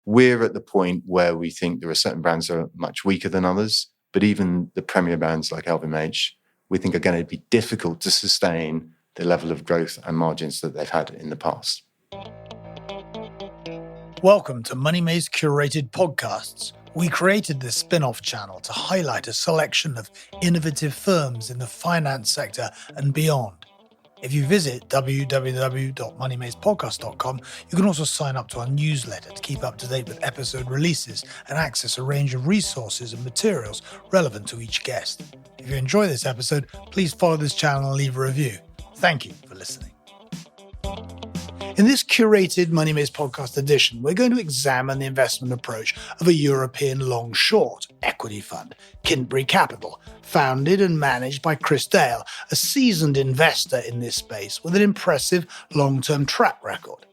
We're at the point where we think there are certain brands that are much weaker than others, but even the premier brands like LVMH, we think are going to be difficult to sustain the level of growth and margins that they've had in the past. Welcome to Money Maze Curated podcasts. We created this spin-off channel to highlight a selection of innovative firms in the finance sector and beyond. If you visit www.moneymazepodcast.com, you can also sign up to our newsletter to keep up to date with episode releases and access a range of resources and materials relevant to each guest. If you enjoy this episode, please follow this channel and leave a review. Thank you for listening. In this curated Money Maze podcast edition, we're going to examine the investment approach of a European long-short equity fund, Kintbury Capital, founded and managed by Chris Dale, a seasoned investor in this space with an impressive long-term track record.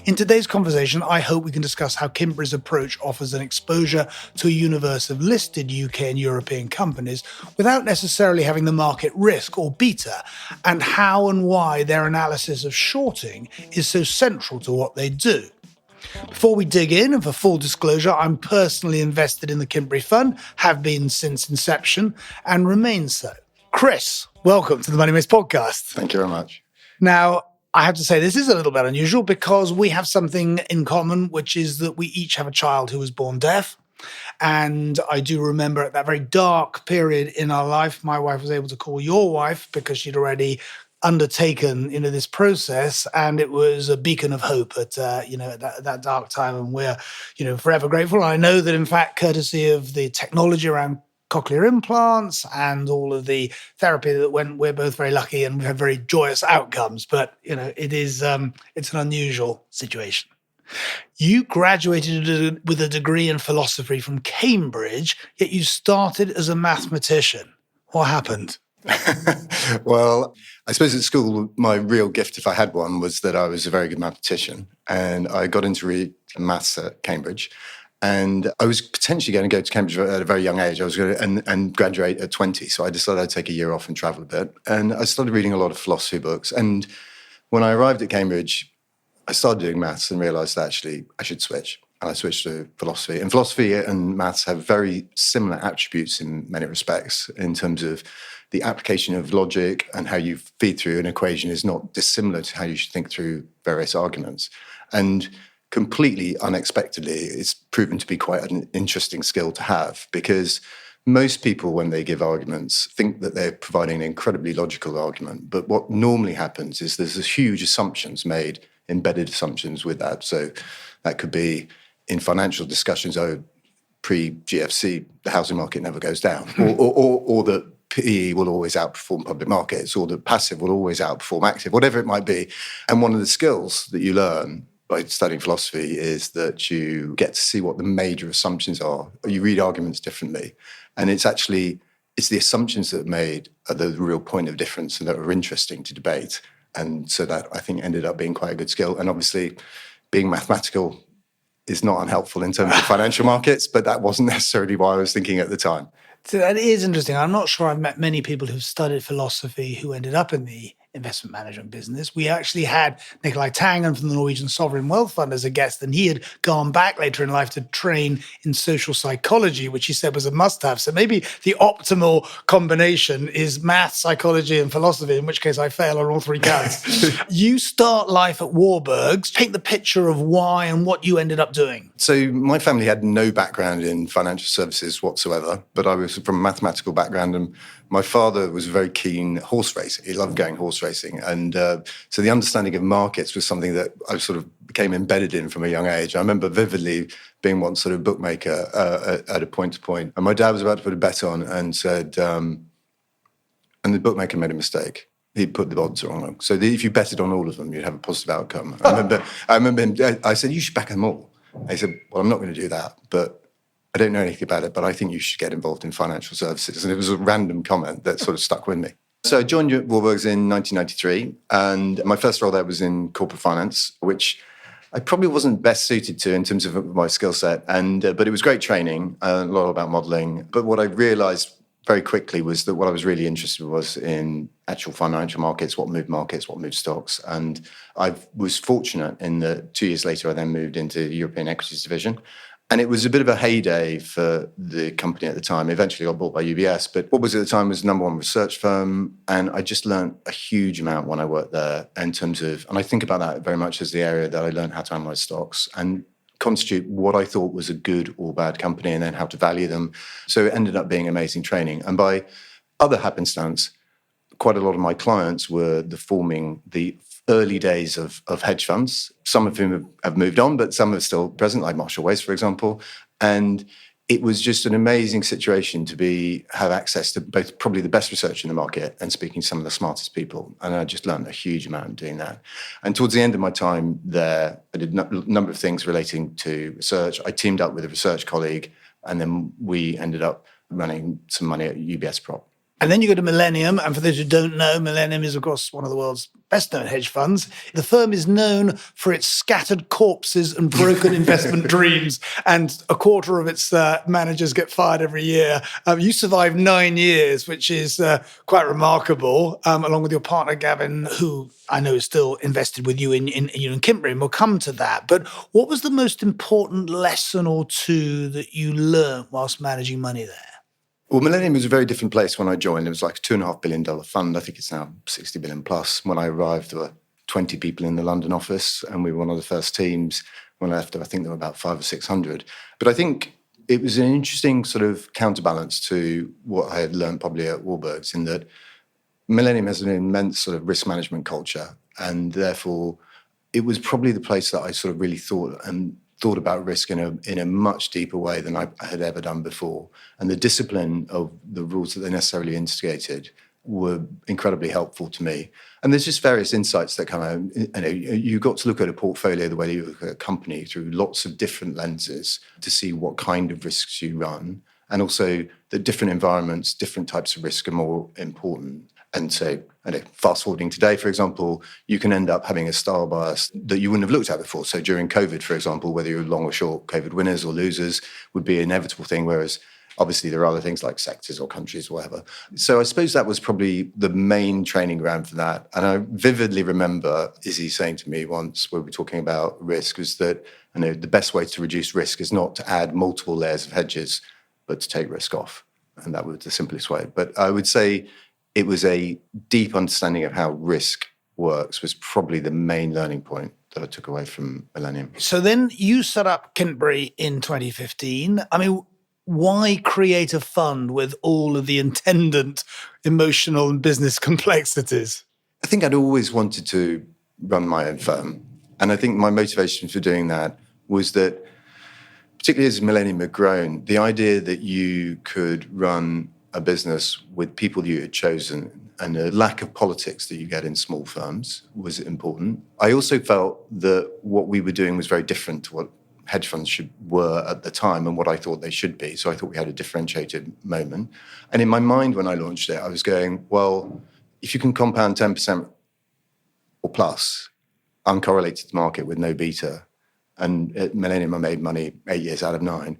In today's conversation, I hope we can discuss how Kintbury's approach offers an exposure to a universe of listed UK and European companies without necessarily having the market risk or beta, and how and why their analysis of shorting is so central to what they do. Before we dig in, and for full disclosure, I'm personally invested in the Kintbury Fund, have been since inception, and remain so. Chris, welcome to the Money Maze podcast. Thank you very much. Now, I have to say this is a little bit unusual because we have something in common, which is that we each have a child who was born deaf. And I do remember at that very dark period in our life, my wife was able to call your wife because she'd already undertaken, this process, and it was a beacon of hope at that dark time, and we're, forever grateful. And I know that, in fact, courtesy of the technology around cochlear implants and all of the therapy that went, we're both very lucky and we have very joyous outcomes. But it's an unusual situation. You graduated with a degree in philosophy from Cambridge, yet you started as a mathematician. What happened? Well, I suppose at school, my real gift, if I had one, was that I was a very good mathematician. And I got into read maths at Cambridge. And I was potentially going to go to Cambridge at a very young age. I was going to and graduate at 20. So I decided I'd take a year off and travel a bit. And I started reading a lot of philosophy books. And when I arrived at Cambridge, I started doing maths and realised that actually I should switch. And I switched to philosophy. And philosophy and maths have very similar attributes in many respects in terms of the application of logic, and how you feed through an equation is not dissimilar to how you should think through various arguments. And completely unexpectedly, it's proven to be quite an interesting skill to have, because most people, when they give arguments, think that they're providing an incredibly logical argument. But what normally happens is there's this huge assumptions made, embedded assumptions with that. So that could be in financial discussions, pre-GFC, the housing market never goes down, or that PE will always outperform public markets, or that passive will always outperform active, whatever it might be. And one of the skills that you learn by studying philosophy is that you get to see what the major assumptions are. You read arguments differently. And it's the assumptions that are made are the real point of difference and that are interesting to debate. And so that, I think, ended up being quite a good skill. And obviously, being mathematical is not unhelpful in terms of financial markets, but that wasn't necessarily what I was thinking at the time. So that is interesting. I'm not sure I've met many people who've studied philosophy who ended up in the investment management business. We actually had Nikolai Tangen from the Norwegian Sovereign Wealth Fund as a guest, and he had gone back later in life to train in social psychology, which he said was a must-have. So maybe the optimal combination is math, psychology, and philosophy, in which case I fail on all three counts. You start life at Warburg's. Paint the picture of why and what you ended up doing. So my family had no background in financial services whatsoever, but I was from a mathematical background, and my father was a very keen horse racer. He loved going horse racing. And so the understanding of markets was something that I sort of became embedded in from a young age. I remember vividly being one sort of bookmaker at a point to point. And my dad was about to put a bet on and said, and the bookmaker made a mistake. He put the odds wrong. So if you betted on all of them, you'd have a positive outcome. I remember him, I said, you should back them all. And he said, well, I'm not going to do that, but I don't know anything about it, but I think you should get involved in financial services. And it was a random comment that sort of stuck with me. So I joined Warburg's in 1993, and my first role there was in corporate finance, which I probably wasn't best suited to in terms of my skill set. But it was great training, a lot about modelling. But what I realised very quickly was that what I was really interested was in actual financial markets, what moved stocks. And I was fortunate in that 2 years later, I then moved into the European equities division. And it was a bit of a heyday for the company at the time. It eventually got bought by UBS, but what was at the time was the number one research firm. And I just learned a huge amount when I worked there in terms of, and I think about that very much as the area that I learned how to analyze stocks and constitute what I thought was a good or bad company and then how to value them. So it ended up being amazing training. And by other happenstance, quite a lot of my clients were forming the early days of hedge funds, some of whom have moved on, but some are still present, like Marshall Wace, for example. And it was just an amazing situation to have access to both probably the best research in the market and speaking to some of the smartest people. And I just learned a huge amount doing that. And towards the end of my time there, I did a number of things relating to research. I teamed up with a research colleague, and then we ended up running some money at UBS Prop. And then you go to Millennium. And for those who don't know, Millennium is, of course, one of the world's best-known hedge funds. The firm is known for its scattered corpses and broken investment dreams. And a quarter of its managers get fired every year. You survived 9 years, which is quite remarkable, along with your partner, Gavin, who I know is still invested with you in Kintbury. And we'll come to that. But what was the most important lesson or two that you learned whilst managing money there? Well, Millennium was a very different place when I joined. It was like a $2.5 billion fund. I think it's now 60 billion plus. When I arrived, there were 20 people in the London office, and we were one of the first teams. When I left, I think there were about 500 or 600. But I think it was an interesting sort of counterbalance to what I had learned probably at Warburg's, in that Millennium has an immense sort of risk management culture, and therefore it was probably the place that I sort of really thought about risk in a much deeper way than I had ever done before. And the discipline of the rules that they necessarily instigated were incredibly helpful to me. And there's just various insights that come out. You got to look at a portfolio the way you look at a company through lots of different lenses to see what kind of risks you run. And also that different environments, different types of risk are more important. And so, fast forwarding today, for example, you can end up having a style bias that you wouldn't have looked at before. So during COVID, for example, whether you're long or short, COVID winners or losers would be an inevitable thing, whereas obviously there are other things like sectors or countries or whatever. So I suppose that was probably the main training ground for that. And I vividly remember Izzy saying to me once, when we were talking about risk, was that the best way to reduce risk is not to add multiple layers of hedges, but to take risk off. And that was the simplest way. But I would say it was a deep understanding of how risk works was probably the main learning point that I took away from Millennium. So then you set up Kintbury in 2015. I mean, why create a fund with all of the attendant emotional and business complexities? I think I'd always wanted to run my own firm. And I think my motivation for doing that was that, particularly as Millennium had grown, the idea that you could run a business with people you had chosen and a lack of politics that you get in small firms was important. I also felt that what we were doing was very different to what hedge funds were at the time and what I thought they should be. So I thought we had a differentiated moment. And in my mind, when I launched it, I was going, well, if you can compound 10% or plus uncorrelated market with no beta, and at Millennium I made money 8 years out of 9,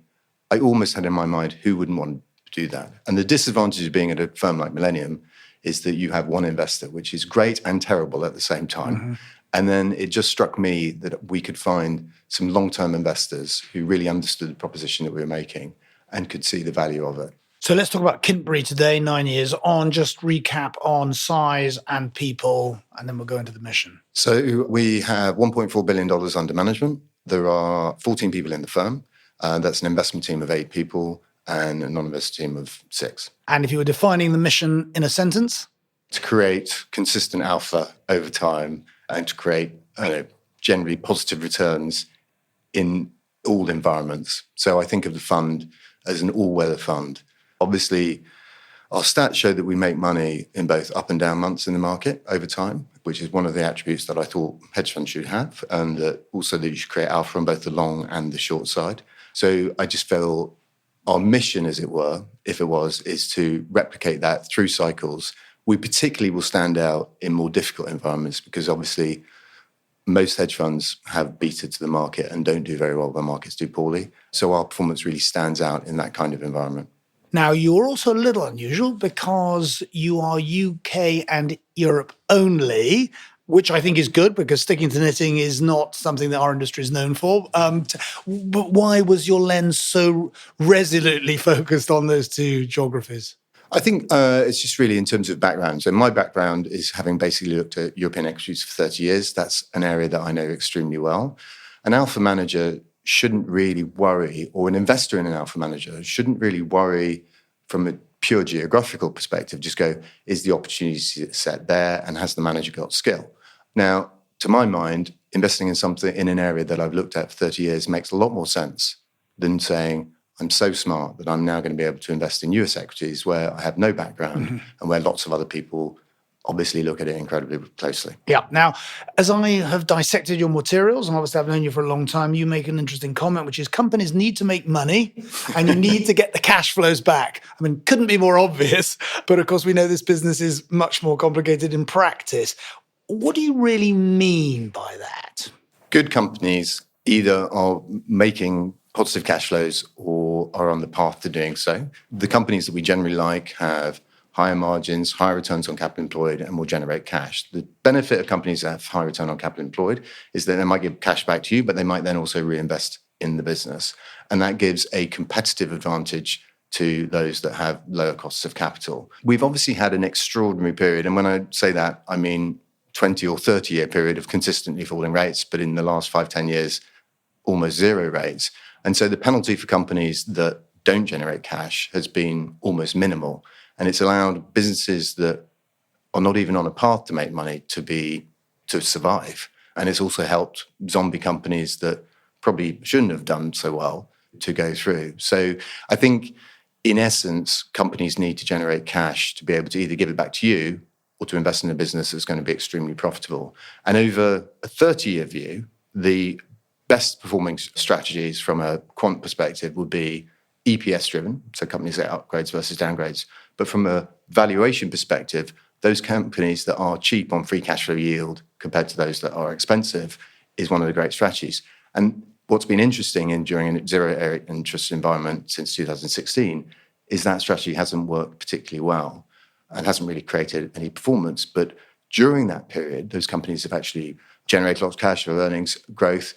I almost had in my mind who wouldn't want to do that. And the disadvantage of being at a firm like Millennium is that you have one investor, which is great and terrible at the same time. Mm-hmm. And then it just struck me that we could find some long-term investors who really understood the proposition that we were making and could see the value of it. So let's talk about Kintbury today, 9 years on. Just recap on size and people, and then we'll go into the mission. So we have $1.4 billion under management. There are 14 people in the firm. That's an investment team of 8 people and a non-investment team of 6. And if you were defining the mission in a sentence? To create consistent alpha over time and to create generally positive returns in all environments. So I think of the fund as an all-weather fund. Obviously, our stats show that we make money in both up and down months in the market over time, which is one of the attributes that I thought hedge funds should have, and also that you should create alpha on both the long and the short side. So I just feel our mission, as it were, if it was, is to replicate that through cycles. We particularly will stand out in more difficult environments because obviously most hedge funds have beta to the market and don't do very well when markets do poorly. So our performance really stands out in that kind of environment. Now, you're also a little unusual because you are UK and Europe only, which I think is good because sticking to knitting is not something that our industry is known for. But why was your lens so resolutely focused on those two geographies? I think it's just really in terms of background. So my background is having basically looked at European equities for 30 years. That's an area that I know extremely well. An alpha manager shouldn't really worry, or an investor in an alpha manager shouldn't really worry from a pure geographical perspective. Just go, is the opportunity set there and has the manager got skill? Now, to my mind, investing in something in an area that I've looked at for 30 years makes a lot more sense than saying, I'm so smart that I'm now going to be able to invest in US equities where I have no background and where lots of other people obviously look at it incredibly closely. Yeah. Now, as I have dissected your materials, and obviously I've known you for a long time, you make an interesting comment, which is companies need to make money and you need to get the cash flows back. I mean, couldn't be more obvious, but of course we know this business is much more complicated in practice. What do you really mean by that? Good companies either are making positive cash flows or are on the path to doing so. The companies that we generally like have higher margins, higher returns on capital employed, and will generate cash. The benefit of companies that have high return on capital employed is that they might give cash back to you, but they might then also reinvest in the business. And that gives a competitive advantage to those that have lower costs of capital. We've obviously had an extraordinary period. And when I say that, I mean 20 or 30 year period of consistently falling rates, but in the last 5-10 years, almost zero rates. And so the penalty for companies that don't generate cash has been almost minimal. And it's allowed businesses that are not even on a path to make money to survive. And it's also helped zombie companies that probably shouldn't have done so well to go through. So I think, in essence, companies need to generate cash to be able to either give it back to you or to invest in a business that's going to be extremely profitable. And over a 30-year view, the best performing strategies from a quant perspective would be EPS driven, so companies that upgrades versus downgrades. But from a valuation perspective, those companies that are cheap on free cash flow yield compared to those that are expensive is one of the great strategies. And what's been interesting during a zero interest environment since 2016 is that strategy hasn't worked particularly well and hasn't really created any performance. But during that period, those companies have actually generated lots of cash flow, earnings growth,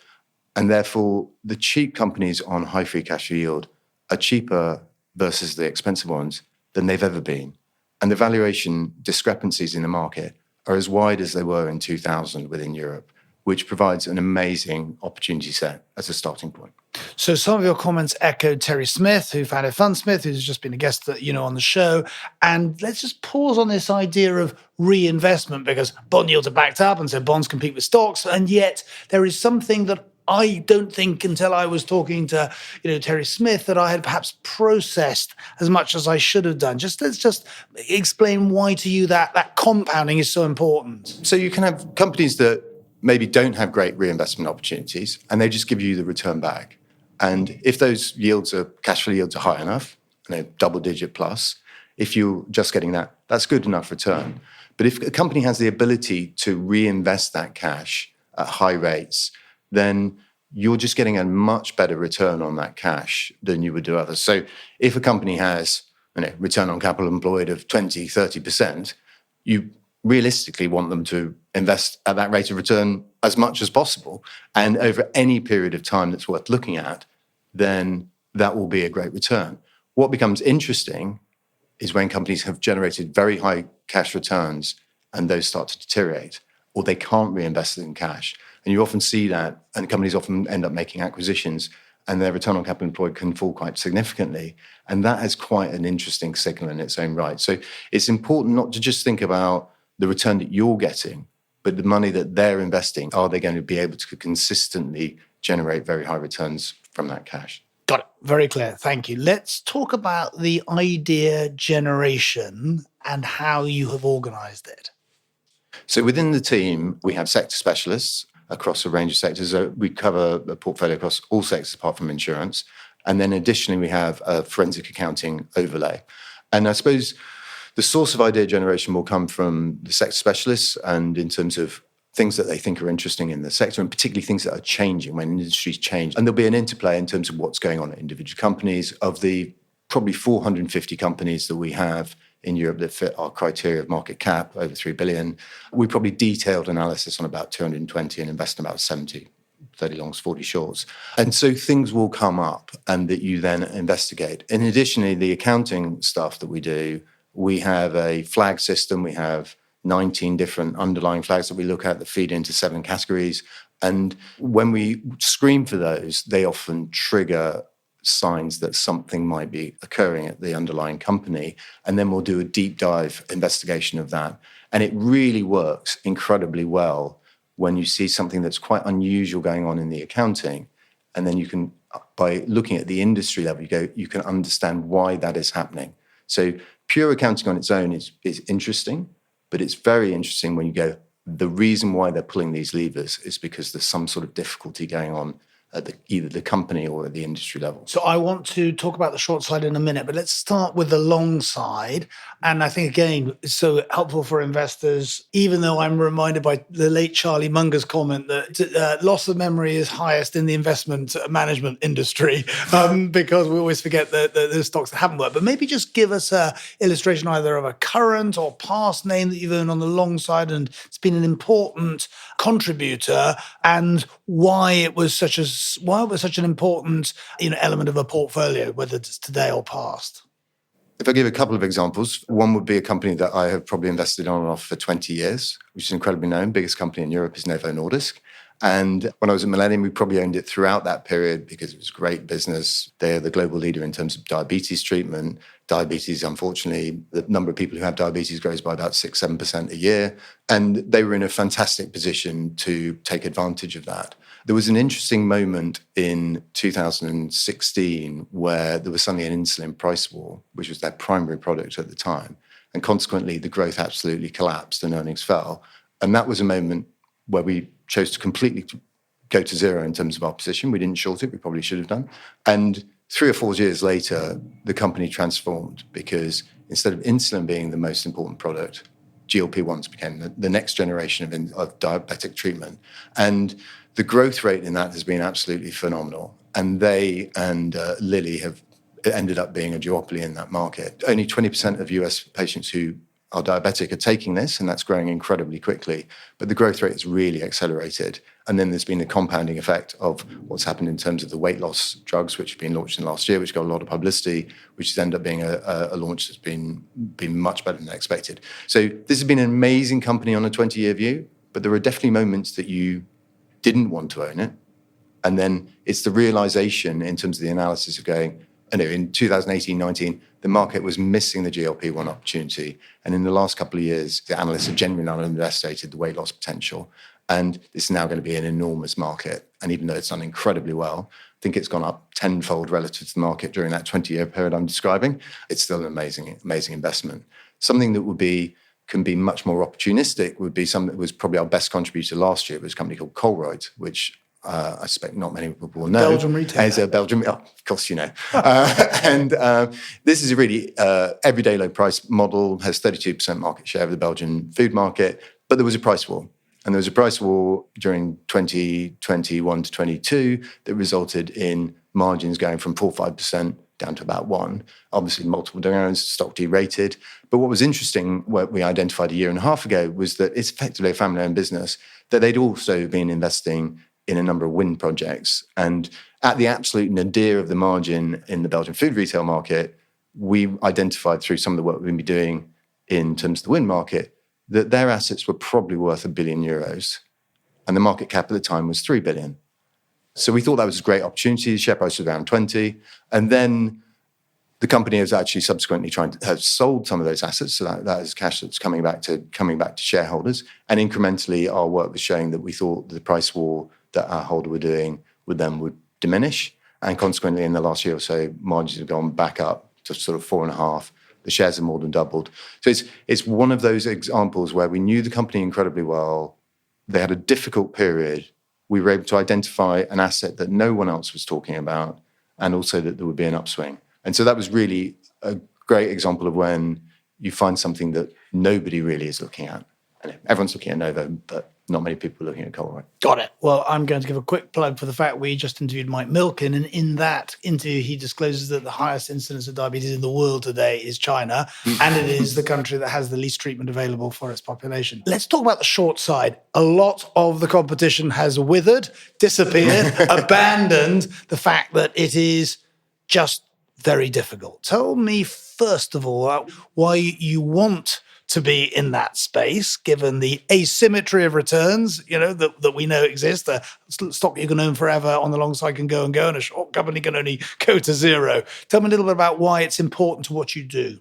and therefore the cheap companies on high free cash flow yield are cheaper versus the expensive ones than they've ever been. And the valuation discrepancies in the market are as wide as they were in 2000 within Europe, which provides an amazing opportunity set as a starting point. So some of your comments echoed Terry Smith, who founded Fundsmith, who's just been a guest on the show. And let's just pause on this idea of reinvestment, because bond yields are backed up, and so bonds compete with stocks. And yet there is something that I don't think until I was talking to Terry Smith that I had perhaps processed as much as I should have done. Let's just explain why to you that compounding is so important. So you can have companies that maybe don't have great reinvestment opportunities and they just give you the return back. And if those cash flow yields are high enough, double digit plus, if you're just getting that, that's good enough return. But if a company has the ability to reinvest that cash at high rates, then you're just getting a much better return on that cash than you would do others. So if a company has return on capital employed of 20, 30%, you realistically want them to invest at that rate of return as much as possible. And over any period of time that's worth looking at, then that will be a great return. What becomes interesting is when companies have generated very high cash returns and those start to deteriorate, or they can't reinvest it in cash. And you often see that, and companies often end up making acquisitions and their return on capital employed can fall quite significantly. And that has quite an interesting signal in its own right. So it's important not to just think about the return that you're getting, but the money that they're investing. Are they going to be able to consistently generate very high returns from that cash? Got it. Very clear. Thank you. Let's talk about the idea generation and how you have organized it. So within the team, we have sector specialists across a range of sectors. We cover a portfolio across all sectors apart from insurance. And then additionally, we have a forensic accounting overlay. And I suppose the source of idea generation will come from the sector specialists and in terms of things that they think are interesting in the sector, and particularly things that are changing when industries change. And there'll be an interplay in terms of what's going on at individual companies, of the probably 450 companies that we have in Europe that fit our criteria of market cap, over 3 billion. We probably detailed analysis on about 220 and invest in about 70, 30 longs, 40 shorts. And so things will come up and that you then investigate. In addition to the accounting stuff that we do, we have a flag system. We have 19 different underlying flags that we look at that feed into 7 categories. And when we screen for those, they often trigger signs that something might be occurring at the underlying company. And then we'll do a deep dive investigation of that. And it really works incredibly well when you see something that's quite unusual going on in the accounting. And then you can, by looking at the industry level, you can understand why that is happening. So pure accounting on its own is interesting, but it's very interesting when you go, the reason why they're pulling these levers is because there's some sort of difficulty going on at either the company or at the industry level. So I want to talk about the short side in a minute, but let's start with the long side. And I think, again, it's so helpful for investors, even though I'm reminded by the late Charlie Munger's comment that loss of memory is highest in the investment management industry, because we always forget the stocks that haven't worked. But maybe just give us an illustration either of a current or past name that you've owned on the long side and it's been an important contributor, and why it was such an important element of a portfolio, whether it's today or past. If I give a couple of examples, one would be a company that I have probably invested on and off for 20 years, which is incredibly known. Biggest company in Europe is Novo Nordisk. And when I was at Millennium, we probably owned it throughout that period because it was great business. They're the global leader in terms of diabetes treatment. Diabetes, unfortunately, the number of people who have diabetes grows by about 6-7% a year. And they were in a fantastic position to take advantage of that. There was an interesting moment in 2016 where there was suddenly an insulin price war, which was their primary product at the time. And consequently, the growth absolutely collapsed and earnings fell. And that was a moment where we chose to completely go to zero in terms of our position. We didn't short it. We probably should have done. And 3 or 4 years later, the company transformed because instead of insulin being the most important product, GLP-1s became the next generation of diabetic treatment. And the growth rate in that has been absolutely phenomenal. And they and Lilly have ended up being a duopoly in that market. Only 20% of US patients who are diabetic are taking this, and that's growing incredibly quickly. But the growth rate has really accelerated. And then there's been a compounding effect of what's happened in terms of the weight loss drugs, which have been launched in last year, which got a lot of publicity, which has ended up being a launch that's been much better than expected. So this has been an amazing company on a 20-year view, but there are definitely moments that you didn't want to own it. And then it's the realization in terms of the analysis of going, in 2018-19, the market was missing the GLP-1 opportunity. And in the last couple of years, the analysts have genuinely underestimated the weight loss potential. And it's now going to be an enormous market. And even though it's done incredibly well, I think it's gone up tenfold relative to the market during that 20-year period I'm describing. It's still an amazing, amazing investment. Something that can be much more opportunistic would be something that was probably our best contributor last year. It was a company called Colruyt, which I suspect not many people will know. Belgium retailer. As a Belgium, of course you know. And this is a really everyday low price model, has 32% market share of the Belgian food market, but there was a price war. And there was a price war during 2021 to 22 that resulted in margins going from 4-5% down to about 1%. Obviously, multiple downturns, stock derated. But what was interesting, what we identified a year and a half ago, was that it's effectively a family-owned business, that they'd also been investing in a number of wind projects. And at the absolute nadir of the margin in the Belgian food retail market, we identified through some of the work we've been doing in terms of the wind market that their assets were probably worth €1 billion. And the market cap at the time was 3 billion. So we thought that was a great opportunity. The share price was around 20. And then the company has actually subsequently have sold some of those assets. So that is cash that's coming back to shareholders. And incrementally, our work was showing that we thought the price war that our holder were doing would diminish. And consequently, in the last year or so, margins have gone back up to sort of 4.5. The shares have more than doubled. So it's one of those examples where we knew the company incredibly well. They had a difficult period. We were able to identify an asset that no one else was talking about, and also that there would be an upswing. And so that was really a great example of when you find something that nobody really is looking at. And everyone's looking at Novo, but not many people looking at coal. Right? Got it. Well, I'm going to give a quick plug for the fact we just interviewed Mike Milken, and in that interview, he discloses that the highest incidence of diabetes in the world today is China, and it is the country that has the least treatment available for its population. Let's talk about the short side. A lot of the competition has withered, disappeared, abandoned the fact that it is just very difficult. Tell me, first of all, why you want to be in that space, given the asymmetry of returns, that we know exist. A stock you can own forever on the long side can go, and a short company can only go to zero. Tell me a little bit about why it's important to what you do.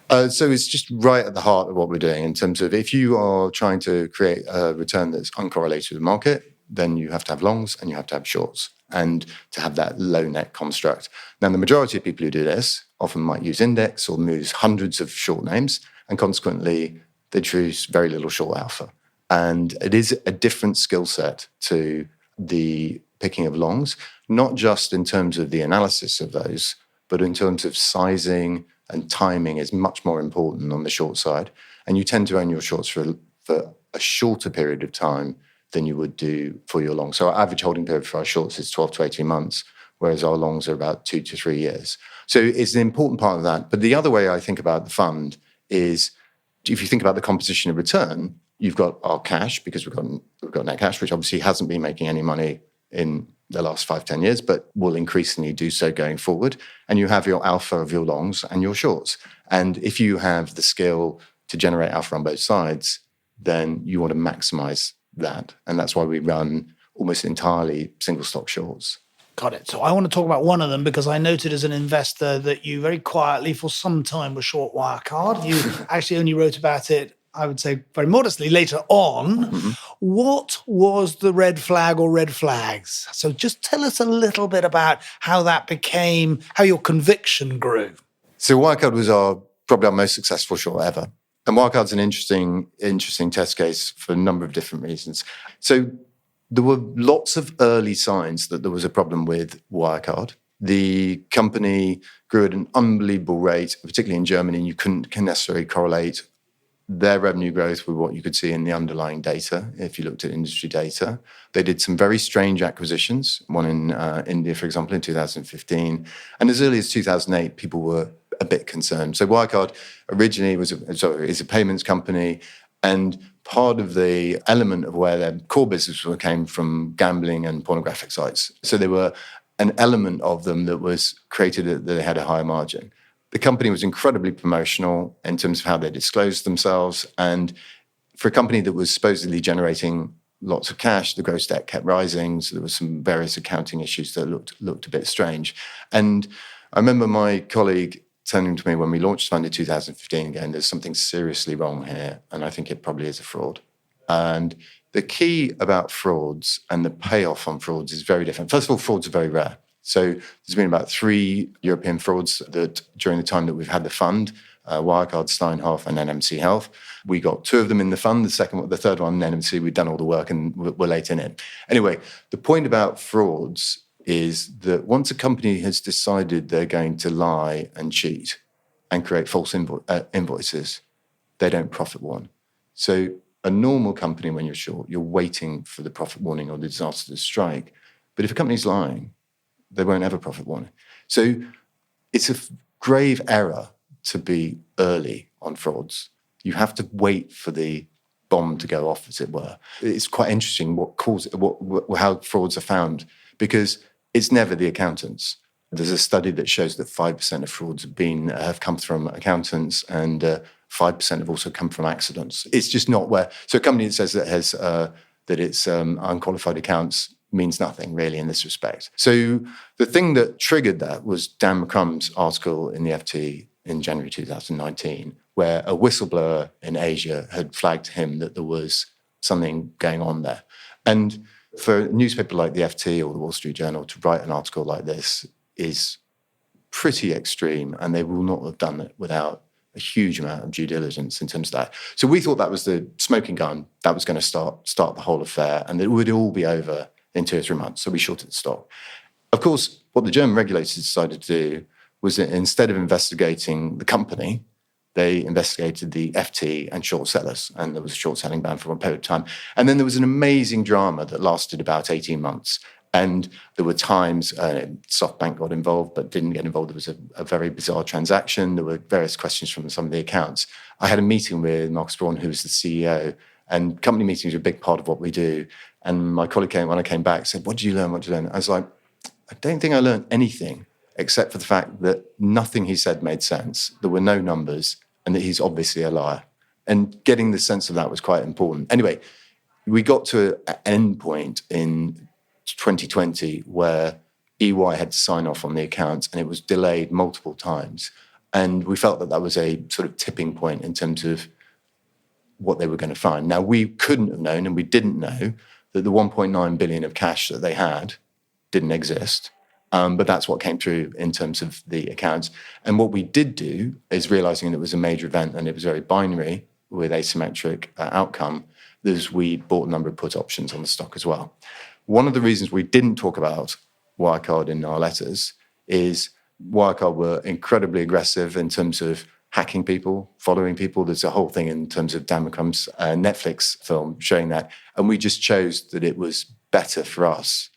So it's just right at the heart of what we're doing in terms of if you are trying to create a return that's uncorrelated with the market, then you have to have longs and you have to have shorts and to have that low net construct. Now, the majority of people who do this often might use index or use hundreds of short names, and consequently, they choose very little short alpha. And it is a different skill set to the picking of longs, not just in terms of the analysis of those, but in terms of sizing and timing is much more important on the short side. And you tend to own your shorts for a shorter period of time than you would do for your longs. So our average holding period for our shorts is 12 to 18 months, whereas our longs are about 2 to 3 years. So it's an important part of that. But the other way I think about the fund is, if you think about the composition of return, you've got our cash, because we've got net cash, which obviously hasn't been making any money in the last 5-10 years, but will increasingly do so going forward. And you have your alpha of your longs and your shorts. And if you have the skill to generate alpha on both sides, then you want to maximize that. And that's why we run almost entirely single stock shorts. Got it. So I want to talk about one of them, because I noted as an investor that you very quietly for some time were short Wirecard. You actually only wrote about it, I would say very modestly, later on. Mm-hmm. What was the red flag or red flags? So just tell us a little bit about how your conviction grew. So Wirecard was probably our most successful short ever. And Wirecard's an interesting test case for a number of different reasons. So there were lots of early signs that there was a problem with Wirecard. The company grew at an unbelievable rate, particularly in Germany, and you couldn't necessarily correlate their revenue growth with what you could see in the underlying data if you looked at industry data. They did some very strange acquisitions, one in India, for example, in 2015. And as early as 2008, people were a bit concerned. So Wirecard originally is a payments company, and part of the element of where their core business came from gambling and pornographic sites. So there were an element of them that was created that they had a higher margin. The company was incredibly promotional in terms of how they disclosed themselves. And for a company that was supposedly generating lots of cash, the gross debt kept rising. So there were some various accounting issues that looked a bit strange. And I remember my colleague turning to me when we launched the fund in 2015 going, there's something seriously wrong here, and I think it probably is a fraud. And the key about frauds and the payoff on frauds is very different. First of all, frauds are very rare. So there's been about 3 European frauds that during the time that we've had the fund, Wirecard, Steinhoff, and NMC Health. We got 2 of them in the fund. The third one, NMC, we'd done all the work and we're late in it. Anyway, the point about frauds is that once a company has decided they're going to lie and cheat and create false invoices, they don't profit warn. So a normal company, when you're short, you're waiting for the profit warning or the disaster to strike. But if a company's lying, they won't ever profit warning. So it's a grave error to be early on frauds. You have to wait for the bomb to go off, as it were. It's quite interesting how frauds are found, because it's never the accountants. There's a study that shows that 5% of frauds have come from accountants, and 5% have also come from accidents. It's just not where. So a company that says that it's unqualified accounts means nothing really in this respect. So the thing that triggered that was Dan McCrum's article in the FT in January 2019, where a whistleblower in Asia had flagged to him that there was something going on there. And for a newspaper like the FT or the Wall Street Journal to write an article like this is pretty extreme, and they will not have done it without a huge amount of due diligence in terms of that. So we thought that was the smoking gun that was going to start the whole affair, and it would all be over in 2 or 3 months. So we shorted the stock. Of course, what the German regulators decided to do was that instead of investigating the company, they investigated the FT and short sellers, and there was a short selling ban for one period of time. And then there was an amazing drama that lasted about 18 months. And there were times SoftBank got involved but didn't get involved. There was a very bizarre transaction. There were various questions from some of the accounts. I had a meeting with Marcus Braun, who was the CEO, and company meetings are a big part of what we do. And my colleague when I came back, said, what did you learn? What did you learn? I was like, I don't think I learned anything except for the fact that nothing he said made sense. There were no numbers, and that he's obviously a liar. And getting the sense of that was quite important. Anyway, we got to an end point in 2020 where EY had to sign off on the accounts, and it was delayed multiple times. And we felt that was a sort of tipping point in terms of what they were going to find. Now, we couldn't have known, and we didn't know, that the 1.9 billion of cash that they had didn't exist. But that's what came through in terms of the accounts. And what we did do is, realizing it was a major event and it was very binary with asymmetric outcome, is we bought a number of put options on the stock as well. One of the reasons we didn't talk about Wirecard in our letters is Wirecard were incredibly aggressive in terms of hacking people, following people. There's a whole thing in terms of Dan McCrum's Netflix film showing that. And we just chose that it was better for us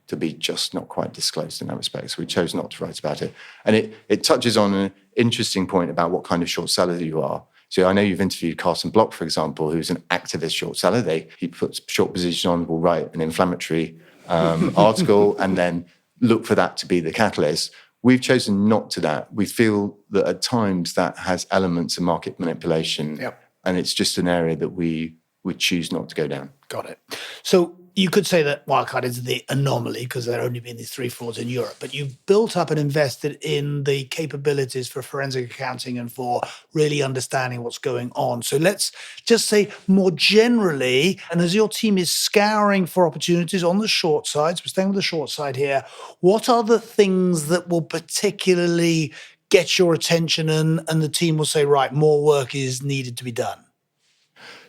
to be just not quite disclosed in that respect. So we chose not to write about it. And it touches on an interesting point about what kind of short seller you are. So I know you've interviewed Carson Block, for example, who's an activist short seller. He puts short position on, will write an inflammatory article and then look for that to be the catalyst. We've chosen not to that. We feel that at times that has elements of market manipulation. Yep. And it's just an area that we would choose not to go down. Got it. So you could say that Wirecard is the anomaly because there have only been these 3 frauds in Europe, but you've built up and invested in the capabilities for forensic accounting and for really understanding what's going on. So let's just say more generally, and as your team is scouring for opportunities on the short side, so we're staying with the short side here, what are the things that will particularly get your attention and the team will say, right, more work is needed to be done?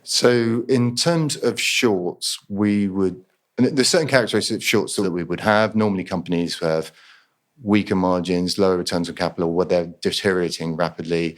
So in terms of shorts, and there's certain characteristics of shorts that we would have. Normally companies who have weaker margins, lower returns on capital, where they're deteriorating rapidly,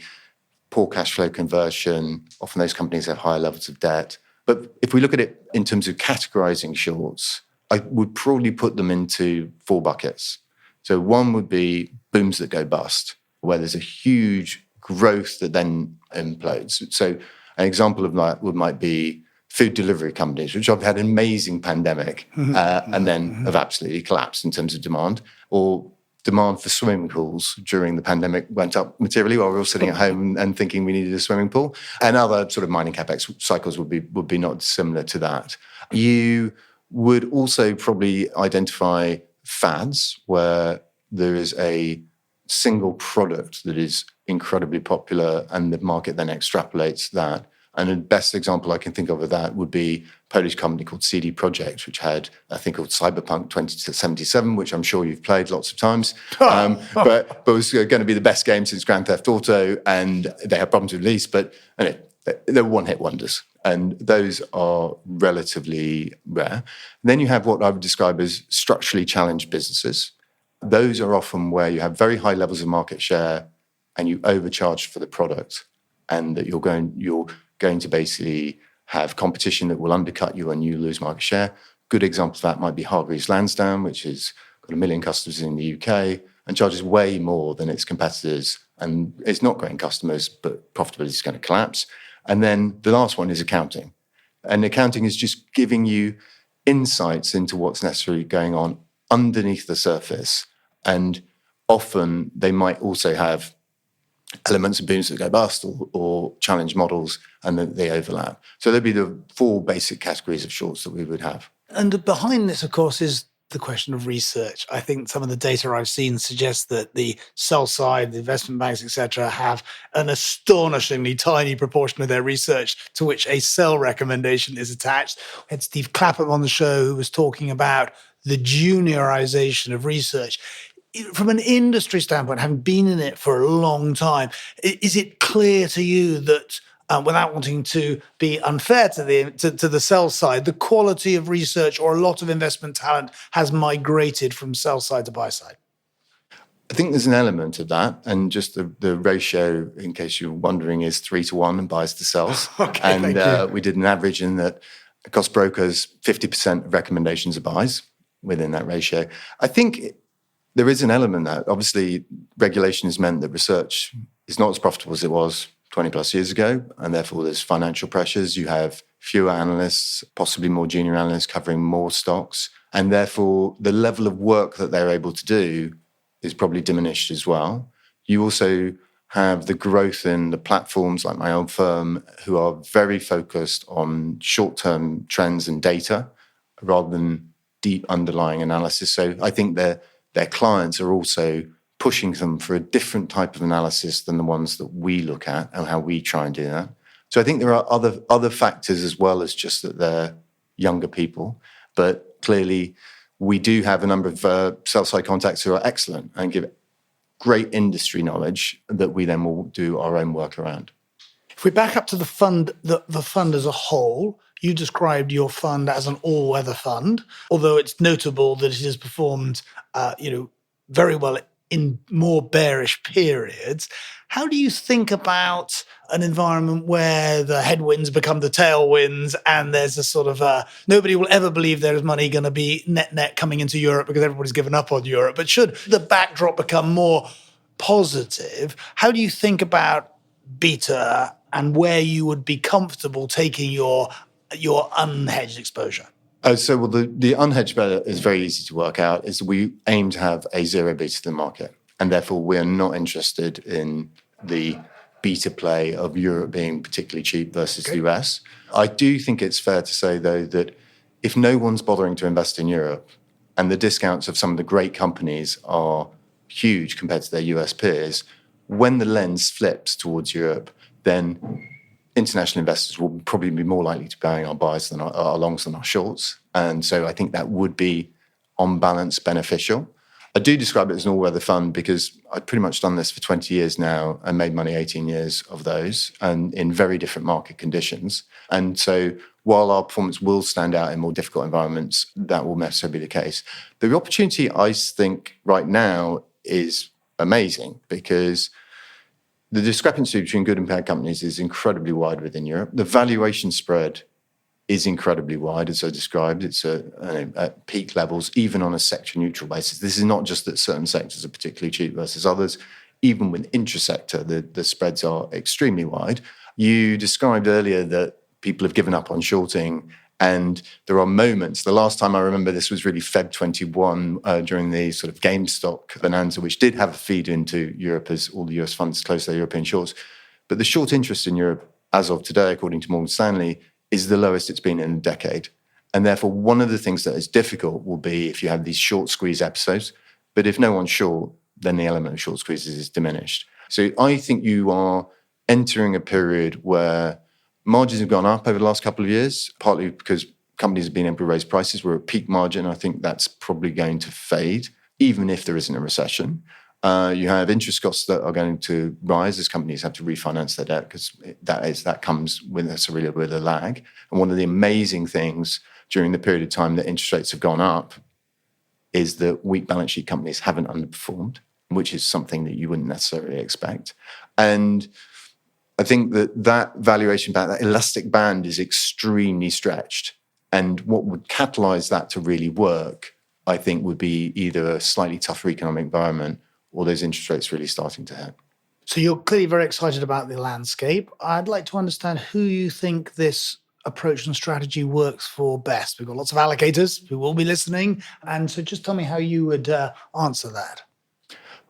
poor cash flow conversion. Often those companies have higher levels of debt. But if we look at it in terms of categorizing shorts, I would probably put them into 4 buckets. So one would be booms that go bust, where there's a huge growth that then implodes. So an example of that might be food delivery companies, which have had an amazing pandemic and then have absolutely collapsed in terms of demand. Or demand for swimming pools during the pandemic went up materially while we were all sitting at home and thinking we needed a swimming pool. And other sort of mining capex cycles would be not dissimilar to that. You would also probably identify fads where there is a single product that is incredibly popular and the market then extrapolates that. And the best example I can think of that would be a Polish company called CD Projekt, which had a thing called Cyberpunk 2077, which I'm sure you've played lots of times, but was going to be the best game since Grand Theft Auto, and they had problems with release, but they're one-hit wonders. And those are relatively rare. Then you have what I would describe as structurally challenged businesses. Those are often where you have very high levels of market share and you overcharge for the product, and that you're going to basically have competition that will undercut you and you lose market share. Good example of that might be Hargreaves Lansdown, which has got 1 million customers in the UK and charges way more than its competitors. And it's not growing customers, but profitability is going to collapse. And then the last one is accounting. And accounting is just giving you insights into what's necessarily going on underneath the surface. And often they might also have elements of booms that go bust or challenge models, and that they overlap. So there'd be the 4 basic categories of shorts that we would have. And behind this, of course, is the question of research. I think some of the data I've seen suggests that the sell side, the investment banks, etc., have an astonishingly tiny proportion of their research to which a sell recommendation is attached. We had Steve Clapham on the show who was talking about the juniorization of research. From an industry standpoint, having been in it for a long time, is it clear to you that, without wanting to be unfair to the sell side, the quality of research or a lot of investment talent has migrated from sell side to buy side? I think there's an element of that, and just the ratio, in case you're wondering, is 3-1 and buys to sells. Okay, and thank you. we did an average in that across brokers, 50% of recommendations are buys within that ratio. I think there is an element that obviously regulation has meant that research is not as profitable as it was 20 plus years ago, and therefore there's financial pressures. You have fewer analysts, possibly more junior analysts covering more stocks, and therefore the level of work that they're able to do is probably diminished as well. You also have the growth in the platforms like my own firm who are very focused on short-term trends and data rather than deep underlying analysis. So I think their clients are also pushing them for a different type of analysis than the ones that we look at and how we try and do that. So I think there are other factors as well as just that they're younger people, but clearly we do have a number of sell-side contacts who are excellent and give great industry knowledge that we then will do our own work around. If we back up to the fund, the fund as a whole, you described your fund as an all-weather fund, although it's notable that it has performed, very well in more bearish periods. How do you think about an environment where the headwinds become the tailwinds and there's a sort of nobody will ever believe there is money going to be net coming into Europe because everybody's given up on Europe? But should the backdrop become more positive, how do you think about beta and where you would be comfortable taking your unhedged exposure? So the unhedged beta is very easy to work out. Is we aim to have a zero beta to the market, and therefore we are not interested in the beta play of Europe being particularly cheap versus the US. I do think it's fair to say, though, that if no one's bothering to invest in Europe and the discounts of some of the great companies are huge compared to their US peers, when the lens flips towards Europe, then international investors will probably be more likely to be buying our buys than our longs than our shorts. And so I think that would be, on balance, beneficial. I do describe it as an all-weather fund because I've pretty much done this for 20 years now and made money 18 years of those, and in very different market conditions. And so while our performance will stand out in more difficult environments, that will necessarily be the case. The opportunity, I think, right now is amazing because the discrepancy between good and bad companies is incredibly wide within Europe. The valuation spread is incredibly wide, as I described. It's at peak levels, even on a sector-neutral basis. This is not just that certain sectors are particularly cheap versus others. Even with intra-sector, the spreads are extremely wide. You described earlier that people have given up on shorting, and there are moments. The last time I remember this was really Feb 21 during the sort of GameStop bonanza, which did have a feed into Europe as all the US funds closed their European shorts. But the short interest in Europe, as of today, according to Morgan Stanley, is the lowest it's been in a decade. And therefore, one of the things that is difficult will be if you have these short squeeze episodes. But if no one's short, then the element of short squeezes is diminished. So I think you are entering a period where margins have gone up over the last couple of years, partly because companies have been able to raise prices. We're at peak margin. I think that's probably going to fade, even if there isn't a recession. You have interest costs that are going to rise as companies have to refinance their debt because that comes with a lag. And one of the amazing things during the period of time that interest rates have gone up is that weak balance sheet companies haven't underperformed, which is something that you wouldn't necessarily expect. And I think that valuation band, that elastic band, is extremely stretched. And what would catalyze that to really work, I think, would be either a slightly tougher economic environment or those interest rates really starting to hit. So you're clearly very excited about the landscape. I'd like to understand who you think this approach and strategy works for best. We've got lots of allocators who will be listening. And so just tell me how you would answer that.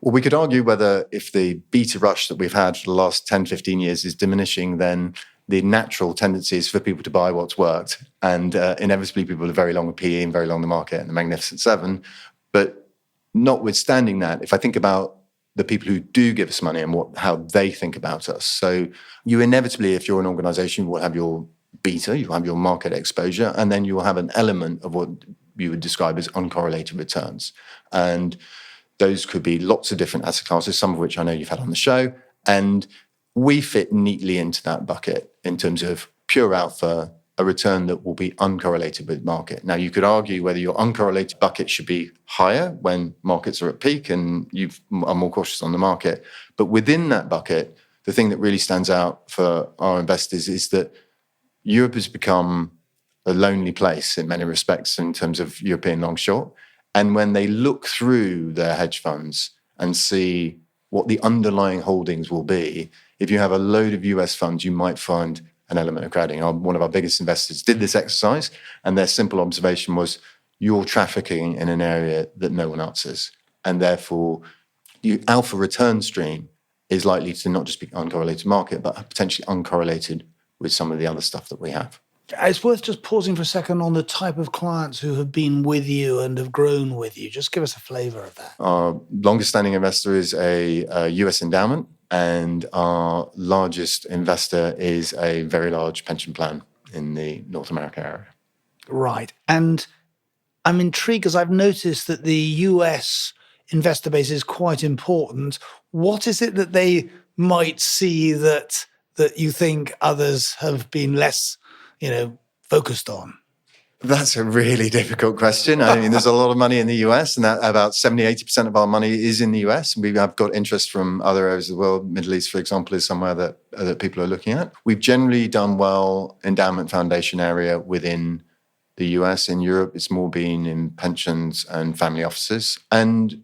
Well, we could argue whether if the beta rush that we've had for the last 10, 15 years is diminishing, then the natural tendency is for people to buy what's worked. And inevitably, people are very long with PE and very long the market and the Magnificent Seven. But notwithstanding that, if I think about the people who do give us money and how they think about us, so you inevitably, if you're an organization, will have your beta, you'll have your market exposure, and then you will have an element of what you would describe as uncorrelated returns. And those could be lots of different asset classes, some of which I know you've had on the show. And we fit neatly into that bucket in terms of pure alpha, a return that will be uncorrelated with market. Now, you could argue whether your uncorrelated bucket should be higher when markets are at peak and you are more cautious on the market. But within that bucket, the thing that really stands out for our investors is that Europe has become a lonely place in many respects in terms of European long short. And when they look through their hedge funds and see what the underlying holdings will be, if you have a load of US funds, you might find an element of crowding. One of our biggest investors did this exercise, and their simple observation was, you're trafficking in an area that no one else is. And therefore, your alpha return stream is likely to not just be uncorrelated market, but potentially uncorrelated with some of the other stuff that we have. It's worth just pausing for a second on the type of clients who have been with you and have grown with you. Just give us a flavor of that. Our longest standing investor is a US endowment, and our largest investor is a very large pension plan in the North America area. Right. And I'm intrigued because I've noticed that the US investor base is quite important. What is it that they might see that you think others have been less, focused on? That's a really difficult question. I mean, there's a lot of money in the US, and that about 70-80% of our money is in the US. And we have got interest from other areas of the world. Middle East, for example, is somewhere that people are looking at. We've generally done well endowment foundation area within the US. In Europe, it's more been in pensions and family offices. And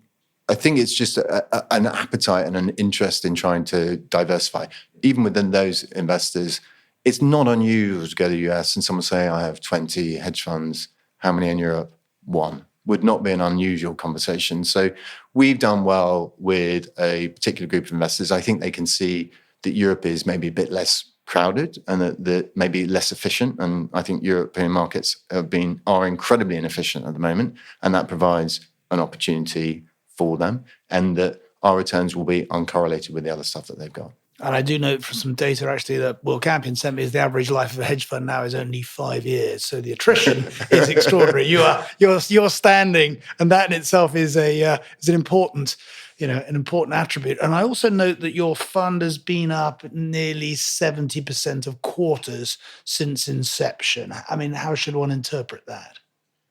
I think it's just an appetite and an interest in trying to diversify. Even within those investors, it's not unusual to go to the US and someone say, I have 20 hedge funds. How many in Europe? 1. Would not be an unusual conversation. So we've done well with a particular group of investors. I think they can see that Europe is maybe a bit less crowded and that maybe less efficient. And I think European markets are incredibly inefficient at the moment. And that provides an opportunity for them, and that our returns will be uncorrelated with the other stuff that they've got. And I do note from some data actually that Will Campion sent me is the average life of a hedge fund now is only 5 years. So the attrition is extraordinary. You're standing, and that in itself is an important, an important attribute. And I also note that your fund has been up nearly 70% of quarters since inception. I mean, how should one interpret that?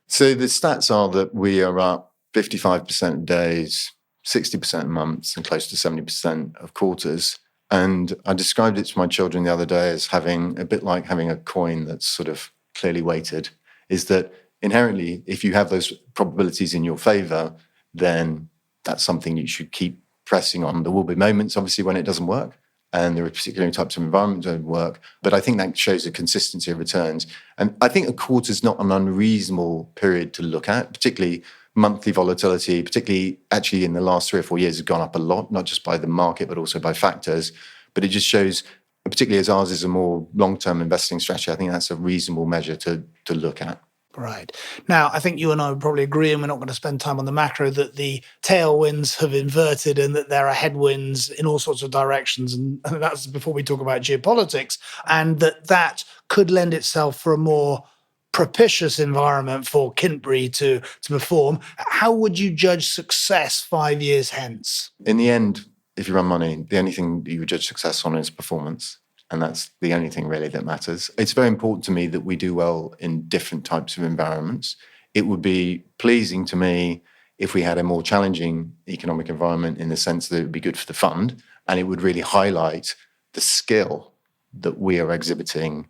So the stats are that we are up 55% days, 60% months, and close to 70% of quarters. And I described it to my children the other day as having a bit like having a coin that's sort of clearly weighted, is that inherently, if you have those probabilities in your favor, then that's something you should keep pressing on. There will be moments, obviously, when it doesn't work, and there are particular types of environments that don't work. But I think that shows a consistency of returns. And I think a quarter is not an unreasonable period to look at, particularly monthly volatility, particularly actually in the last 3 or 4 years, has gone up a lot, not just by the market, but also by factors. But it just shows, particularly as ours is a more long-term investing strategy, I think that's a reasonable measure to look at. Right. Now, I think you and I would probably agree, and we're not going to spend time on the macro, that the tailwinds have inverted and that there are headwinds in all sorts of directions. And that's before we talk about geopolitics, and that could lend itself for a more propitious environment for Kintbury to perform. How would you judge success 5 years hence? In the end, if you run money, the only thing that you would judge success on is performance. And that's the only thing really that matters. It's very important to me that we do well in different types of environments. It would be pleasing to me if we had a more challenging economic environment, in the sense that it would be good for the fund, and it would really highlight the skill that we are exhibiting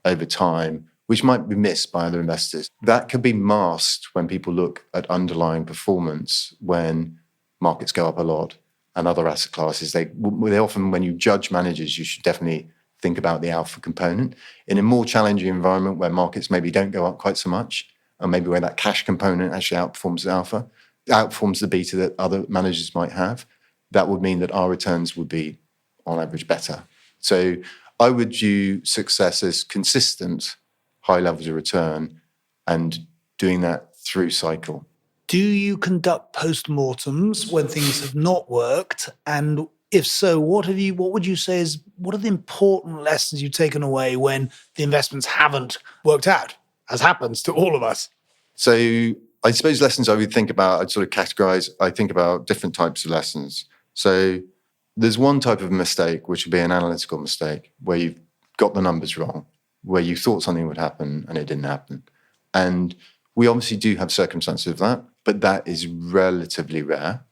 over time, which might be missed by other investors. That could be masked when people look at underlying performance when markets go up a lot and other asset classes. They often, when you judge managers, you should definitely think about the alpha component. In a more challenging environment where markets maybe don't go up quite so much, or maybe where that cash component actually outperforms the alpha, outperforms the beta that other managers might have, that would mean that our returns would be, on average, better. So I would view success as consistent high levels of return and doing that through cycle. Do you conduct post-mortems when things have not worked? And if so, what would you say what are the important lessons you've taken away when the investments haven't worked out, as happens to all of us? So I suppose lessons I would think about, I'd sort of categorize, I think about different types of lessons. So there's one type of mistake, which would be an analytical mistake, where you've got the numbers wrong. where you thought something would happen and it didn't happen. And we obviously do have circumstances of that, but that is relatively rare.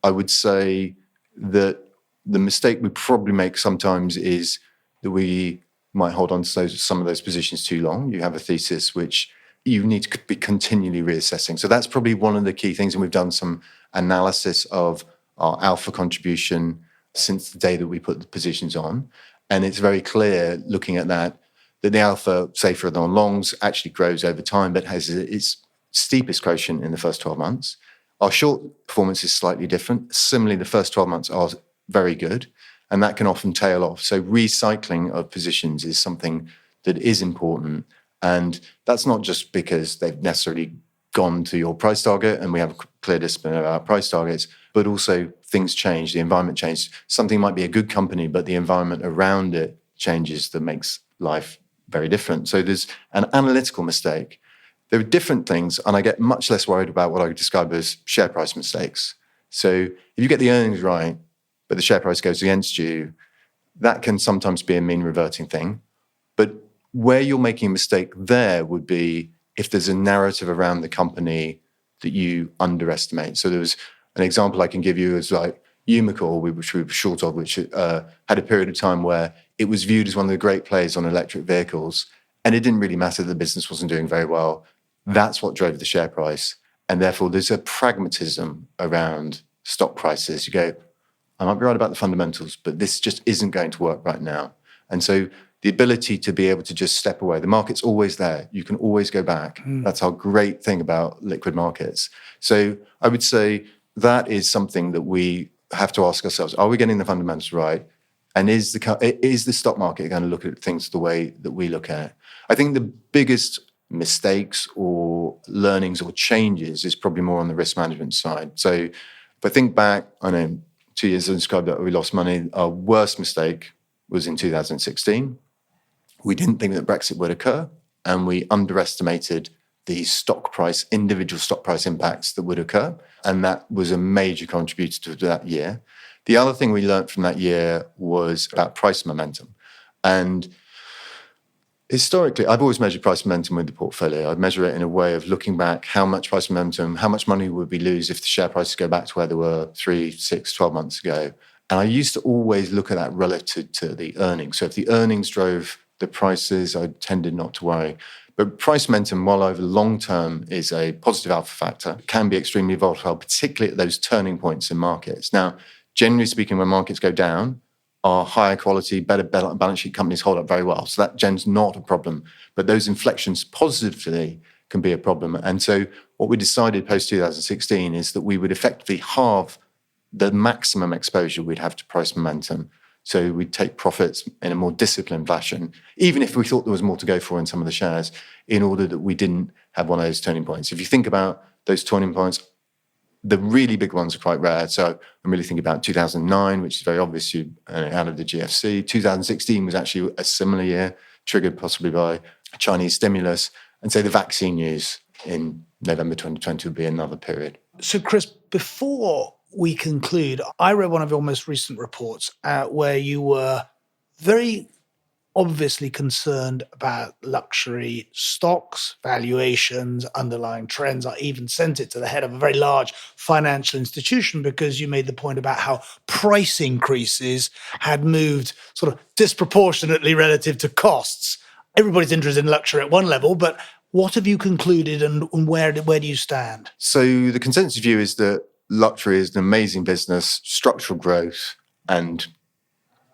I would say that the mistake we probably make sometimes is that we might hold on to some of those positions too long. You have a thesis which you need to be continually reassessing. So that's probably one of the key things. And we've done some analysis of our alpha contribution since the day that we put the positions on. And it's very clear looking at that the alpha, say for the longs, actually grows over time, but has its steepest quotient in the first 12 months. Our short performance is slightly different. Similarly, the first 12 months are very good, and that can often tail off. So recycling of positions is something that is important. And that's not just because they've necessarily gone to your price target and we have a clear discipline of our price targets, but also things change, the environment changes. Something might be a good company, but the environment around it changes that makes life very different. So there's an analytical mistake. There are different things, and I get much less worried about what I would describe as share price mistakes. So if you get the earnings right, but the share price goes against you, that can sometimes be a mean reverting thing. But where you're making a mistake there would be if there's a narrative around the company that you underestimate. So there was an example I can give you is like Umicore, which we were short of, which had a period of time where it was viewed as one of the great players on electric vehicles, and it didn't really matter that the business wasn't doing very well. That's what drove the share price. And therefore, there's a pragmatism around stock prices. You go, I might be right about the fundamentals, but this just isn't going to work right now. And so the ability to be able to just step away, the market's always there. You can always go back. That's our great thing about liquid markets. So I would say that is something that we have to ask ourselves, are we getting the fundamentals right? And is the stock market going to look at things the way that we look at it? I think the biggest mistakes or learnings or changes is probably more on the risk management side. So if I think back, I know 2 years I described that we lost money. Our worst mistake was in 2016. We didn't think that Brexit would occur, and we underestimated the individual stock price impacts that would occur. And that was a major contributor to that year. The other thing we learned from that year was about price momentum. And historically, I've always measured price momentum with the portfolio. I measure it in a way of looking back, how much price momentum, how much money would we lose if the share prices go back to where they were 3, 6, 12 months ago. And I used to always look at that relative to the earnings. So if the earnings drove the prices, I tended not to worry. But price momentum, while over the long term is a positive alpha factor, can be extremely volatile, particularly at those turning points in markets. Now, generally speaking, when markets go down, our higher quality, better balance sheet companies hold up very well. So that gen's not a problem. But those inflections positively can be a problem. And so what we decided post-2016 is that we would effectively halve the maximum exposure we'd have to price momentum. So we'd take profits in a more disciplined fashion, even if we thought there was more to go for in some of the shares, in order that we didn't have one of those turning points. If you think about those turning points, the really big ones are quite rare. So I'm really thinking about 2009, which is very obvious out of the GFC. 2016 was actually a similar year, triggered possibly by Chinese stimulus. And so the vaccine news in November 2020 would be another period. So, Chris, before we conclude, I read one of your most recent reports where you were very obviously concerned about luxury stocks, valuations, underlying trends. I even sent it to the head of a very large financial institution because you made the point about how price increases had moved sort of disproportionately relative to costs. Everybody's interested in luxury at one level, but what have you concluded and where do you stand? So the consensus view is that luxury is an amazing business, structural growth, and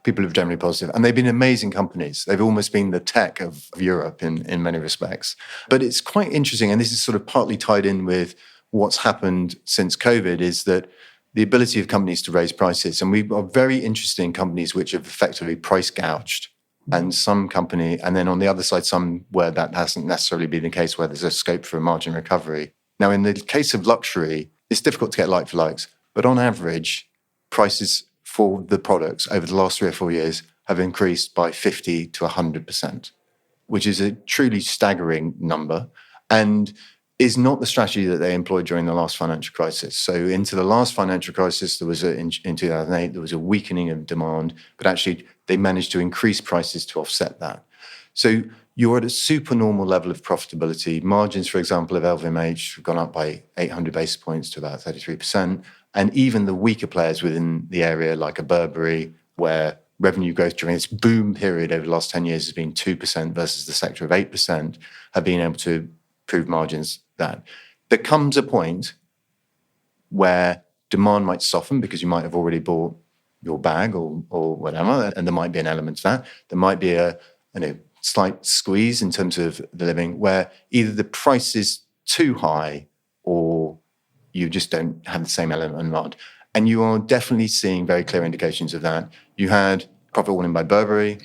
people are generally positive. And they've been amazing companies. They've almost been the tech of Europe in many respects. But it's quite interesting, and this is sort of partly tied in with what's happened since COVID, is that the ability of companies to raise prices. And we are very interested in companies which have effectively price gouged. And then on the other side, some where that hasn't necessarily been the case, where there's a scope for a margin recovery. Now, in the case of luxury, it's difficult to get like-for-likes. But on average, prices for the products over the last 3 or 4 years have increased by 50 to 100%, which is a truly staggering number and is not the strategy that they employed during the last financial crisis. So into the last financial crisis, there was in 2008, there was a weakening of demand, but actually they managed to increase prices to offset that. So you're at a super normal level of profitability. Margins, for example, of LVMH have gone up by 800 basis points to about 33%. And even the weaker players within the area, like a Burberry, where revenue growth during its boom period over the last 10 years has been 2% versus the sector of 8%, have been able to improve margins that. There comes a point where demand might soften because you might have already bought your bag or whatever, and there might be an element to that. There might be a slight squeeze in terms of the living where either the price is too high or you just don't have the same element of demand. And you are definitely seeing very clear indications of that. You had profit warning by Burberry.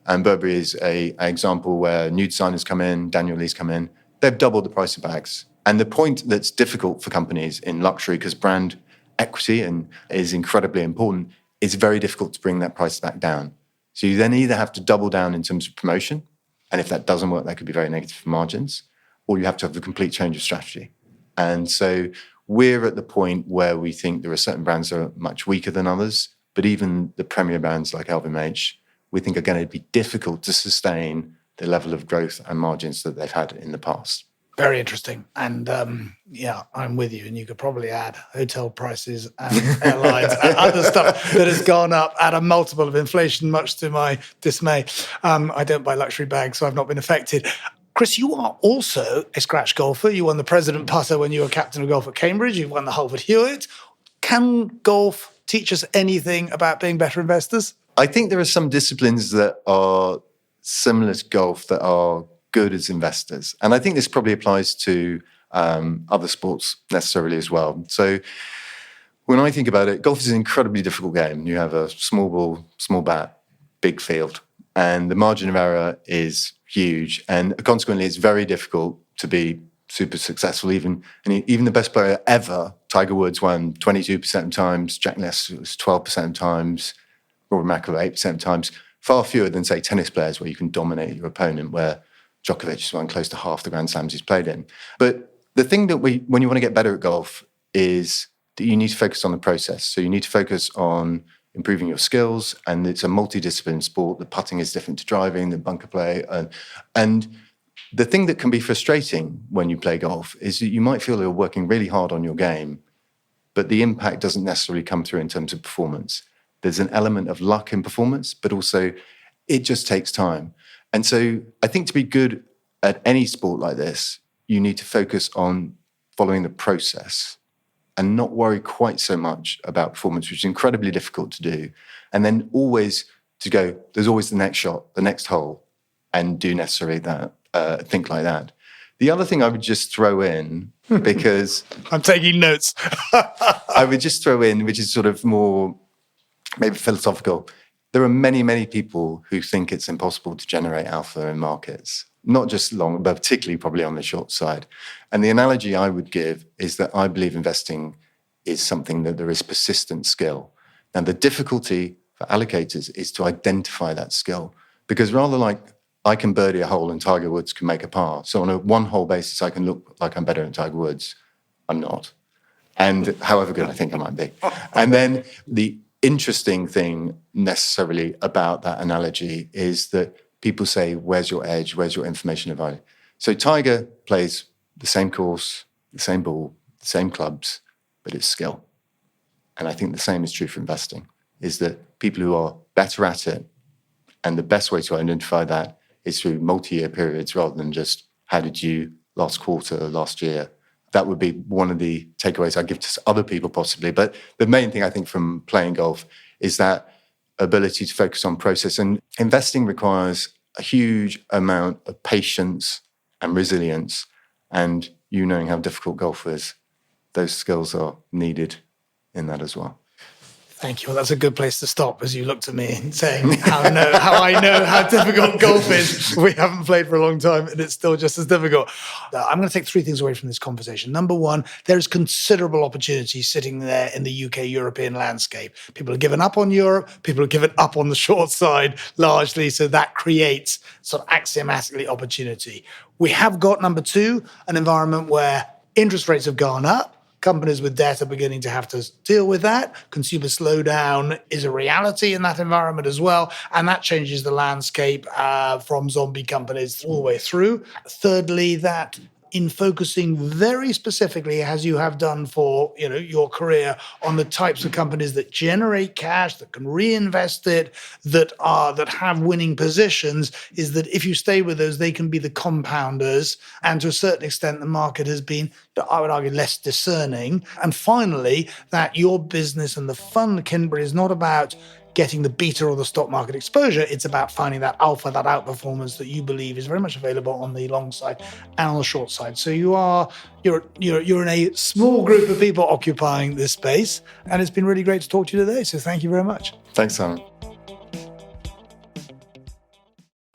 And Burberry is an example where new designers come in, Daniel Lee's come in. They've doubled the price of bags. And the point that's difficult for companies in luxury, because brand equity is incredibly important, it's very difficult to bring that price back down. So you then either have to double down in terms of promotion, and if that doesn't work, that could be very negative for margins, or you have to have a complete change of strategy. And so we're at the point where we think there are certain brands that are much weaker than others, but even the premier brands like LVMH, we think are going to be difficult to sustain the level of growth and margins that they've had in the past. Very interesting. And I'm with you. And you could probably add hotel prices and airlines and other stuff that has gone up at a multiple of inflation, much to my dismay. I don't buy luxury bags, so I've not been affected. Chris, you are also a scratch golfer. You won the President Putter when you were captain of golf at Cambridge. You won the Halford Hewitt. Can golf teach us anything about being better investors? I think there are some disciplines that are similar to golf that are good as investors. And I think this probably applies to other sports necessarily as well. So when I think about it, golf is an incredibly difficult game. You have a small ball, small bat, big field, and the margin of error is huge. And consequently, it's very difficult to be super successful. Even the best player ever, Tiger Woods, won 22% of times, Jack Nicklaus was 12% of times, Rory McIlroy 8% of times, far fewer than, say, tennis players where you can dominate your opponent, where Djokovic has won close to half the Grand Slams he's played in. But the thing that when you want to get better at golf is that you need to focus on the process. So you need to focus on improving your skills, and it's a multidisciplinary sport. The putting is different to driving, the bunker play. And the thing that can be frustrating when you play golf is that you might feel you're working really hard on your game, but the impact doesn't necessarily come through in terms of performance. There's an element of luck in performance, but also it just takes time. And so I think to be good at any sport like this, you need to focus on following the process and not worry quite so much about performance, which is incredibly difficult to do. And then always to go, there's always the next shot, the next hole, and do necessarily that, think like that. The other thing I would just throw in, because... I'm taking notes. I would just throw in, which is sort of more maybe philosophical. There are many, many people who think it's impossible to generate alpha in markets, not just long, but particularly probably on the short side. And the analogy I would give is that I believe investing is something that there is persistent skill. Now, the difficulty for allocators is to identify that skill, because rather like I can birdie a hole and Tiger Woods can make a par. So on a one-hole basis, I can look like I'm better than Tiger Woods. I'm not. And however good I think I might be. And then the interesting thing necessarily about that analogy is that people say, where's your edge? Where's your information of value? So Tiger plays the same course, the same ball, the same clubs, but it's skill. And I think the same is true for investing, is that people who are better at it, and the best way to identify that is through multi-year periods rather than just how did you last quarter, last year. That would be one of the takeaways I give to other people possibly. But the main thing I think from playing golf is that ability to focus on process. And investing requires a huge amount of patience and resilience. And you knowing how difficult golf is, those skills are needed in that as well. Thank you. Well, that's a good place to stop as you looked at me saying how I know how difficult golf is. We haven't played for a long time and it's still just as difficult. I'm going to take three things away from this conversation. Number one, there is considerable opportunity sitting there in the UK European landscape. People have given up on Europe. People have given up on the short side largely. So that creates sort of axiomatically opportunity. We have got, number two, an environment where interest rates have gone up. Companies with debt are beginning to have to deal with that. Consumer slowdown is a reality in that environment as well. And that changes the landscape from zombie companies all the way through. Thirdly, that in focusing very specifically, as you have done for your career, on the types of companies that generate cash, that can reinvest it, that have winning positions, is that if you stay with those, they can be the compounders. And to a certain extent, the market has been, I would argue, less discerning. And finally, that your business and the fund, Kintbury, is not about getting the beta or the stock market exposure. It's about finding that alpha, that outperformance that you believe is very much available on the long side and on the short side. So you're in a small group of people occupying this space, and it's been really great to talk to you today. So thank you very much. Thanks, Simon.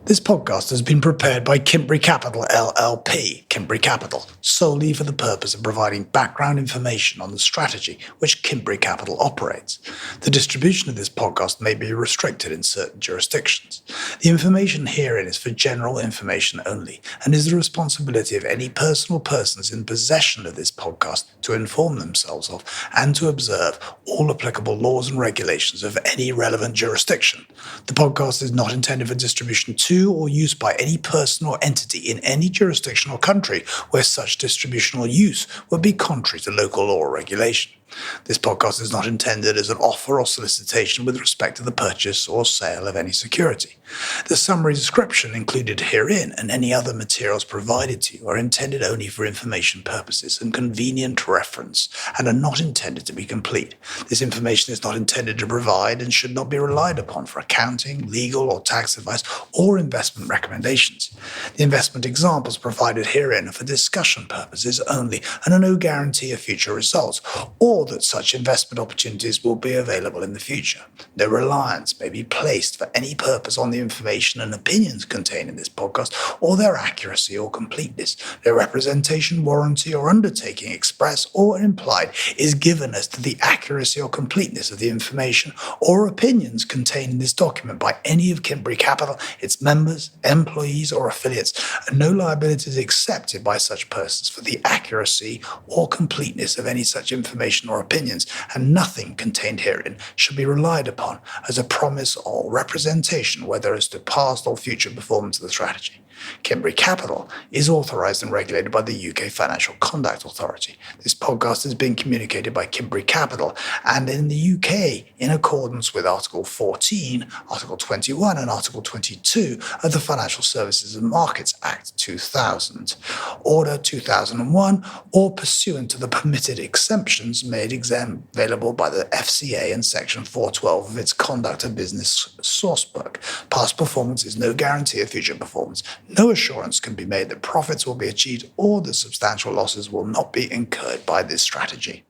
This podcast has been prepared by Kintbury Capital LLP, Kintbury Capital, solely for the purpose of providing background information on the strategy which Kintbury Capital operates. The distribution of this podcast may be restricted in certain jurisdictions. The information herein is for general information only and is the responsibility of any person or persons in possession of this podcast to inform themselves of and to observe all applicable laws and regulations of any relevant jurisdiction. The podcast is not intended for distribution to or use by any person or entity in any jurisdiction or country where such distribution or use would be contrary to local law or regulation. This podcast is not intended as an offer or solicitation with respect to the purchase or sale of any security. The summary description included herein and any other materials provided to you are intended only for information purposes and convenient reference and are not intended to be complete. This information is not intended to provide and should not be relied upon for accounting, legal or tax advice or investment recommendations. The investment examples provided herein are for discussion purposes only and are no guarantee of future results or that such investment opportunities will be available in the future. No reliance may be placed for any purpose on the information and opinions contained in this podcast or their accuracy or completeness. No representation, warranty, or undertaking, express or implied, is given as to the accuracy or completeness of the information or opinions contained in this document by any of Kintbury Capital, its members, employees, or affiliates, and no liability is accepted by such persons for the accuracy or completeness of any such information or opinions, and nothing contained herein should be relied upon as a promise or representation, whether as to past or future performance of the strategy. Kintbury Capital is authorised and regulated by the UK Financial Conduct Authority. This podcast is being communicated by Kintbury Capital and in the UK in accordance with Article 14, Article 21 and Article 22 of the Financial Services and Markets Act 2000, Order 2001, or pursuant to the permitted exemptions made available by the FCA and Section 412 of its Conduct of Business Sourcebook. Past performance is no guarantee of future performance. No assurance can be made that profits will be achieved or that substantial losses will not be incurred by this strategy.